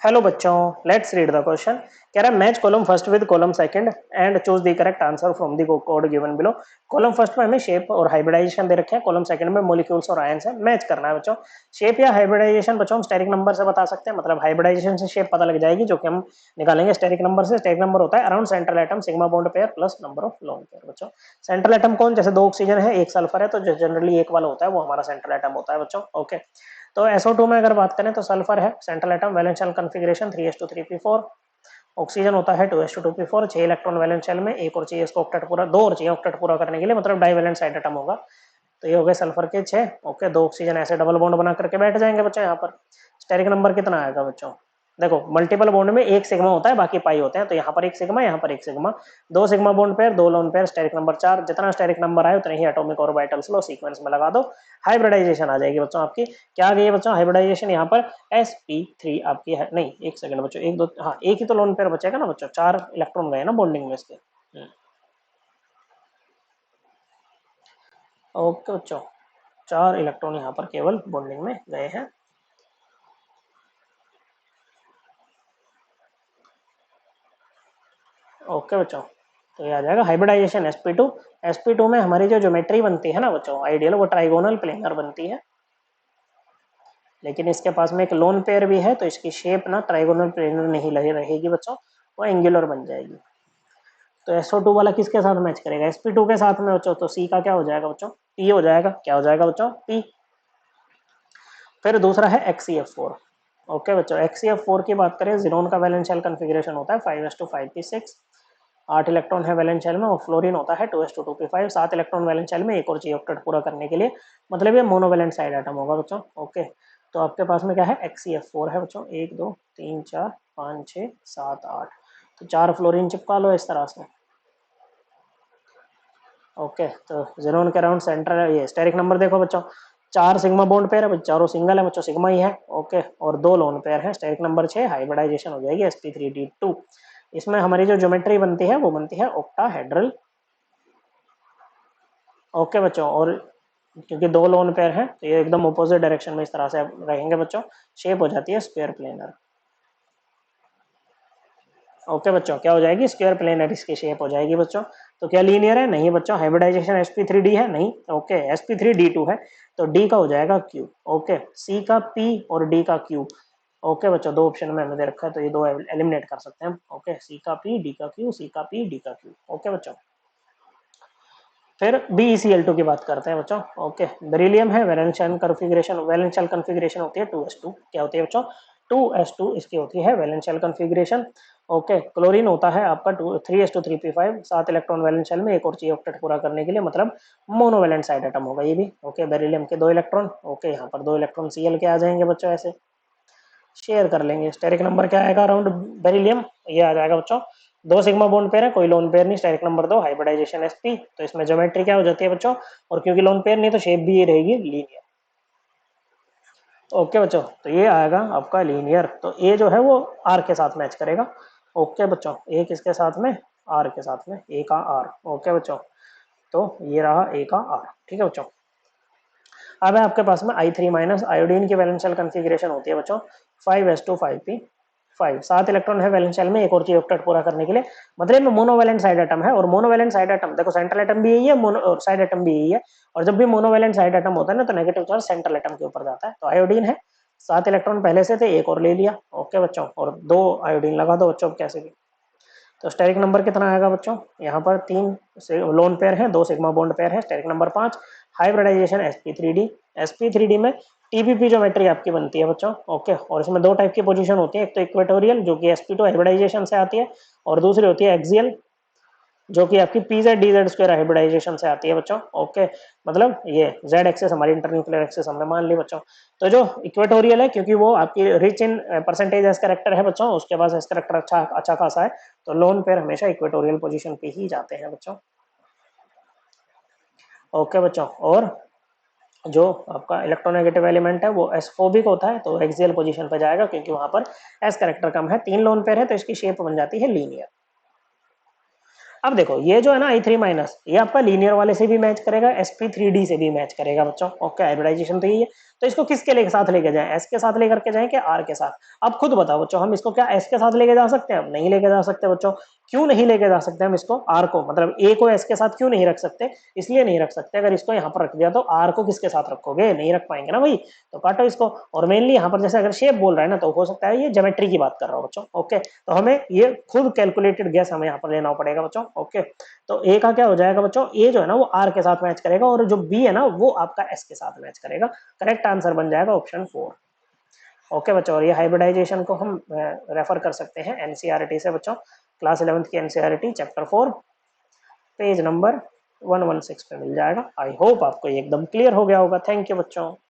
Hello बच्चों, let's read the question. कह रहा है match column first with column second and choose the correct answer from the code given below. Column first में हमें shape और hybridisation दे रखे हैं, कॉलम सेकंड में मॉलिक्यूल्स और आयंस है। मैच करना है बच्चों। शेप या हाइब्रिडाइजेशन बच्चों हम स्टेरिक नंबर से बता सकते हैं, मतलब हाइब्रिडाइजेशन से शेप पता लग जाएगी जो कि हम निकालेंगे स्टेरिक नंबर से। स्टेरिक नंबर होता है around central atom sigma bond pair plus number of lone pair. बच्चों सेंट्रल एटम कौन, जैसे दो ऑक्सीजन है एक सल्फर है, तो जो जनरली एक वाला होता है वो हमारा सेंट्रल एटम होता है बच्चों। ओके, तो SO2 में अगर बात करें तो सल्फर है central atom, valence shell configuration 3s2 3p4। Oxygen होता है 2s2 2p4, 6 electron valence shell में, एक और चाहिए इसको ऑक्टेट पूरा, दो और चाहिए ऑक्टेट पूरा करने के लिए, मतलब डाइवैलेंट साइड एटम होगा। तो ये हो गए सल्फर के 6। ओके, दो ऑक्सीजन ऐसे डबल बॉन्ड बना करके बैठ जाएंगे बच्चों। यहाँ पर स्टेरिक नंबर कितना आएगा बच्चों? देखो मल्टीपल बॉन्ड में एक सिग्मा होता है, बाकी पाई होते हैं, तो यहाँ पर एक सिग्मा, यहाँ पर एक सिग्मा, दो सिग्मा बॉन्ड पेयर, दो लोन पेयर, स्टेरिक नंबर 4। जितना स्टेरिक नंबर आए उतने ही एटॉमिक ऑर्बिटल्स लो, सीक्वेंस में लगा दो, हाइब्रिडाइजेशन आ जाएगी बच्चों आपकी। क्या आ गई है बच्चों हाइब्रिडाइजेशन? यहाँ पर sp3 आपकी है, नहीं एक सेकंड बच्चों, एक दो, हाँ एक ही तो लोन पेयर बचेगा ना बच्चों, 4 इलेक्ट्रॉन गए ना बॉन्डिंग में इसके। ओके बच्चों, 4 इलेक्ट्रॉन यहाँ पर केवल बॉन्डिंग में गए हैं। ओके बच्चों, तो ये आ जाएगा हाइब्रिडाइजेशन sp2। sp2 में हमारी जो ज्योमेट्री बनती है ना बच्चों आइडियल, वो ट्राइगोनल प्लेनर बनती है, लेकिन इसके पास में एक लोन पेयर भी है, तो इसकी शेप ना ट्राइगोनल प्लेनर नहीं रहेगी बच्चों, वो एंगुलर बन जाएगी। तो SO2 वाला किसके साथ मैच करेगा? sp2 के साथ में बच्चों, तो C का क्या हो जाएगा बच्चों? P हो जाएगा। क्या हो जाएगा बच्चों? P। फिर दूसरा है XeF4। ओके बच्चों, XeF4 की बात करें, जीरोन का वैलेंस शेल कॉन्फ़िगरेशन होता है 5s2 5p6, 8 इलेक्ट्रॉन है वैलेंस शेल में, और फ्लोरीन होता है 2s2 2p5, 7 electron valence shell में, एक और चाहिए ऑक्टेट पूरा करने के लिए, मतलब ये मोनोवैलेंट साइड एटम होगा बच्चों। ओके, तो आपके पास में क्या है? XeF4 है बच्चों, 1 2 3 4 5 6 7 8, तो 4 फ्लोरीन चिपका लो इस तरह से। ओके, तो जीरोन के अराउंड सेंटर है। ये स्टेरिक नंबर देखो बच्चों, 4 सिग्मा बॉन्ड पेयर है, चारों सिंगल है बच्चों, सिग्मा ही है। ओके, और 2 लोन पेयर है, स्टेरिक नंबर 6, हाइब्रिडाइजेशन हो जाएगी sp3d2। इसमें हमारी जो ज्योमेट्री बनती है वो बनती है ऑक्टाहेड्रल। ओके बच्चों, और क्योंकि 2 लोन पेयर हैं तो ये एकदम अपोजिट डायरेक्शन में इस तरह से रहेंगे बच्चों, शेप हो जाती है स्क्वायर प्लेनर। ओके बच्चों, क्या हो जाएगी? स्क्वायर प्लेनर इसकी शेप हो जाएगी बच्चों। तो क्या लीनियर है? नहीं बच्चों। हाइब्रिडाइजेशन sp3d है? नहीं। ओके, sp3d2 है, तो d का हो जाएगा q। ओके, c का p और d का q। ओके बच्चों, दो ऑप्शन में हमें दे रखा है, तो ये दो एलिमिनेट कर सकते हैं हम। ओके, c का p, d का q, c का p, d का q। ओके बच्चों, फिर BeCl2 की बात करते हैं बच्चों। ओके, बेरिलियम है, वैलेंस शेल कॉन्फ़िगरेशन होती है 2s2। क्या होती है बच्चों? 2s2 इसकी होती है valence shell configuration. Okay, chlorine होता है आपका 3s2 3p5, 7 electron valence shell में, एक और चाहिए ऑक्टेट पूरा करने के लिए, मतलब मोनोवैलेंट साइड एटम होगा ये भी। ओके, बेरिलियम के 2 इलेक्ट्रॉन। ओके, यहाँ पर 2 इलेक्ट्रॉन Cl के आ जाएंगे बच्चों, ऐसे शेयर कर लेंगे। स्टेरिक नंबर क्या आएगा अराउंड बेरिलियम? ये आ जाएगा बच्चों, 2 सिग्मा बॉन्ड पेयर है, कोई लोन पेयर नहीं, स्टेरिक नंबर 2, हाइब्रिडाइजेशन sp। तो इसमें ज्योमेट्री क्या हो जाती है बच्चों? और क्योंकि लोन पेयर नहीं तो शेप भी ये रहेगी लीनियर। ओके बच्चों, तो ये आएगा आपका लीनियर। तो ए जो है वो आर के साथ मैच करेगा। ओके बच्चों, ए किसके साथ में? आर के साथ में, ए का आर। ओके बच्चों, तो ये रहा ए का आर। ठीक है बच्चों, अब है आपके पास में I3 माइनस, आयोडीन की वैलेंस शेल कॉन्फ़िगरेशन होती है बच्चों 5s2 5p5, 7 इलेक्ट्रॉन है वैलेंस शेल में, एक और चाहिए ऑक्टेट पूरा करने के लिए, मतलब में मोनोवैलेंट साइड एटम है। और मोनोवैलेंट साइड एटम देखो, सेंट्रल एटम भी यही है, मोनो और साइड एटम भी यही है। और जब भी मोनोवैलेंट साइड एटम होता है ना, तो नेगेटिव चार्ज सेंट्रल एटम के ऊपर जाता है। तो आयोडीन है, 7 इलेक्ट्रॉन पहले से थे, एक और ले लिया। ओके बच्चों, और 2 आयोडीन लगा दो बच्चों कैसे भी। तो स्टेरिक नंबर कितना आएगा बच्चों? यहाँ पर 3 लोन पेयर है, 2 सिग्मा बॉन्ड पेयर है, steric number 5, hybridization sp3d। sp3d में टीपीपी ज्योमेट्री आपकी बनती है बच्चों। ओके, और इसमें 2 टाइप की पोजीशन होती है, एक तो इक्वेटोरियल जो कि sp2 हाइब्रिडाइजेशन से आती है, और दूसरी होती है एक्सियल जो कि आपकी pz/dz² हाइब्रिडाइजेशन से आती है बच्चों। ओके, मतलब ये z एक्सेस हमारी इंटरन्यूक्लियर एक्सेस हमने मान ली बच्चों। तो जो इक्वेटोरियल है, क्योंकि वो आपकी rich in percentage S character है बच्चों, उसके पास एस करेक्टर अच्छा अच्छा खासा है, तो लोन पेयर हमेशा इक्वेटोरियल पोजीशन पे ही जाते हैं बच्चों। ओके बच्चों, और जो आपका इलेक्ट्रोनेगेटिव एलिमेंट है वो एस फोबिक होता है, तो एक्सियल पोजीशन पे जाएगा, क्योंकि वहां पर एस करेक्टर कम है। 3 लोन पेयर है, तो इसकी शेप बन जाती है लीनियर। अब देखो ये जो है ना I3 माइनस, ये आपका लीनियर वाले से भी मैच करेगा, sp3d से भी मैच करेगा बच्चों। ओके, हाइब्रिडाइजेशन तो यही है, तो इसको किसके साथ लेके जाएं, एस के साथ लेकर के जाएं कि आर के साथ। अब खुद बताओ बच्चों, हम इसको क्या एस के साथ लेके जा सकते हैं? हम नहीं लेके जा सकते बच्चों। क्यों नहीं लेके जा सकते हम इसको? आर को, मतलब ए को एस के साथ क्यों नहीं रख सकते? इसलिए नहीं रख सकते, अगर इसको यहाँ पर रख दिया तो आर को किसके साथ रखोगे? नहीं रख पाएंगे ना भाई, तो काटो इसको। और मेनली यहाँ पर जैसे अगर शेप बोल रहा है ना, तो हो सकता है ये ज्योमेट्री की बात कर रहा हो बच्चों। ओके, तो हमें ये खुद कैलकुलेटेड गैस हमें यहाँ पर लेना पड़ेगा बच्चों। ओके, तो ए का क्या हो जाएगा बच्चों? ए जो है ना वो आर के साथ मैच करेगा, और जो बी है ना वो आपका एस के साथ मैच करेगा। करेक्ट आंसर बन जाएगा ऑप्शन 4। ओके बच्चों, और ये हाइब्रिडाइजेशन को हम रेफर कर सकते हैं एनसीईआरटी से बच्चों, क्लास 11th की एनसीईआरटी चैप्टर 4 पेज नंबर 116 पे मिल जाएगा। आई होप आपको ये एकदम क्लियर हो गया होगा। थैंक यू बच्चों।